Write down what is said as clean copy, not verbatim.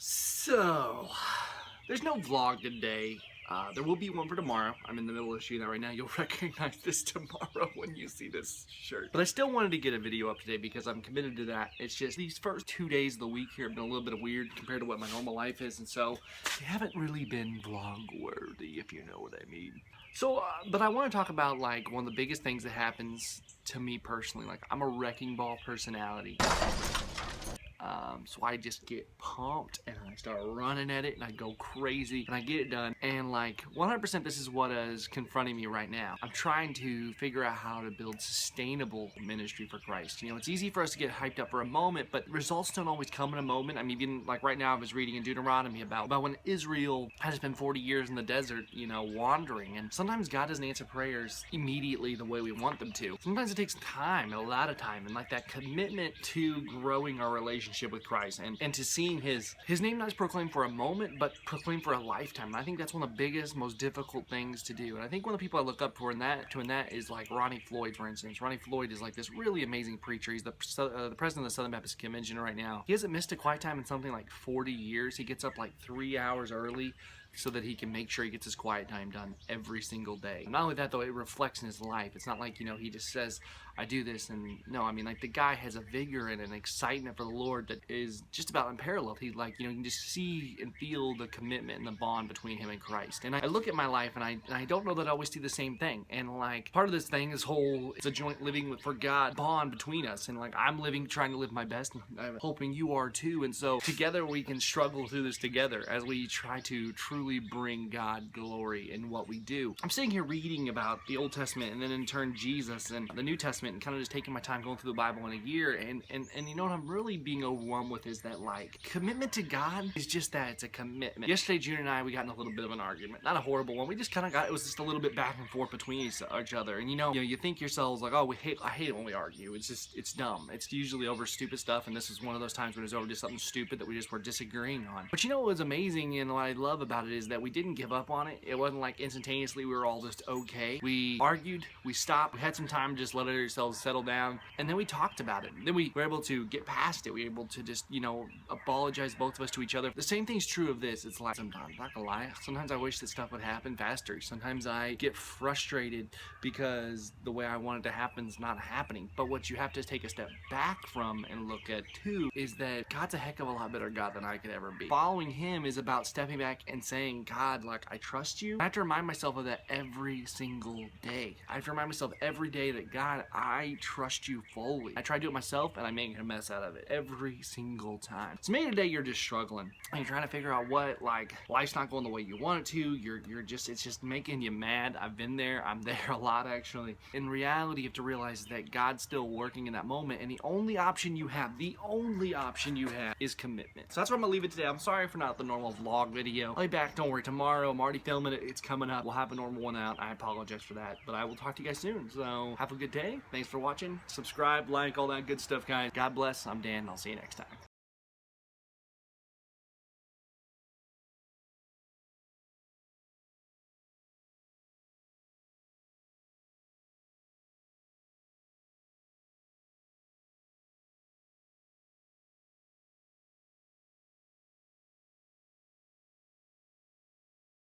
So, there's no vlog today. There will be one for tomorrow. I'm in the middle of shooting that right now. You'll recognize this tomorrow when you see this shirt. But I still wanted to get a video up today because I'm committed to that. It's just these first 2 days of the week here have been a little bit weird compared to what my normal life is. And so, they haven't really been vlog worthy, if you know what I mean. So, but I want to talk about like one of the biggest things that happens to me personally. Like, I'm a wrecking ball personality. So I just get pumped and I start running at it and I go crazy and I get it done. And like 100% this is what is confronting me right now. I'm trying to figure out how to build sustainable ministry for Christ. You know, it's easy for us to get hyped up for a moment, but results don't always come in a moment. I mean, even like right now I was reading in Deuteronomy about when Israel had spent 40 years in the desert, you know, wandering. And sometimes God doesn't answer prayers immediately the way we want them to. Sometimes it takes time, a lot of time, and like that commitment to growing our relationship with Christ and to seeing his name not just proclaimed for a moment but proclaimed for a lifetime. And I think that's one of the biggest, most difficult things to do. And I think one of the people I look up for in that is like Ronnie Floyd, for instance. Ronnie Floyd is like this really amazing preacher. He's the president of the Southern Baptist Convention right now. He hasn't missed a quiet time in something like 40 years. He gets up like 3 hours early so that he can make sure he gets his quiet time done every single day. Not only that though, it reflects in his life. It's not like, you know, he just says, I do this, and no, I mean, like the guy has a vigor and an excitement for the Lord that is just about unparalleled. He, like, you know, you can just see and feel the commitment and the bond between him and Christ. And I look at my life and I don't know that I always see the same thing. And like part of this thing, it's a joint living for God bond between us. And like I'm trying to live my best, and I'm hoping you are too. And so together we can struggle through this together as we try to truly bring God glory in what we do. I'm sitting here reading about the Old Testament and then in turn Jesus and the New Testament, and kind of just taking my time going through the Bible in a year, and you know what I'm really being overwhelmed with is that like commitment to God is just that. It's a commitment. Yesterday June and I, we got in a little bit of an argument. Not a horrible one. We just kind of got, it was just a little bit back and forth between each other. And you know you think yourselves like, oh, I hate it when we argue. It's dumb. It's usually over stupid stuff, and this is one of those times when it's over just something stupid that we just were disagreeing on. But you know what was amazing and what I love about it is that we didn't give up on it. It wasn't like instantaneously we were all just okay. We argued, we stopped, we had some time to just let ourselves settle down, and then we talked about it. Then we were able to get past it. We were able to just, you know, apologize both of us to each other. The same thing's true of this. It's like sometimes, not gonna lie, sometimes I wish that stuff would happen faster. Sometimes I get frustrated because the way I want it to happen is not happening. But what you have to take a step back from and look at too is that God's a heck of a lot better God than I could ever be. Following him is about stepping back and saying, God, like, I trust you. I have to remind myself of that every single day. I have to remind myself every day that God, I trust you fully. I try to do it myself and I make a mess out of it every single time. So maybe today you're just struggling and you're trying to figure out what, like, life's not going the way you want it to. It's just making you mad. I've been there. I'm there a lot, actually. In reality, you have to realize that God's still working in that moment, and the only option you have is commitment. So that's where I'm gonna leave it today. I'm sorry for not the normal vlog video. I'll be back, don't worry, tomorrow. I'm already filming it. It's coming up. We'll have a normal one out. I apologize for that, but I will talk to you guys soon. So have a good day. Thanks for watching. Subscribe, like, all that good stuff, guys. God bless. I'm Dan. I'll see you next time.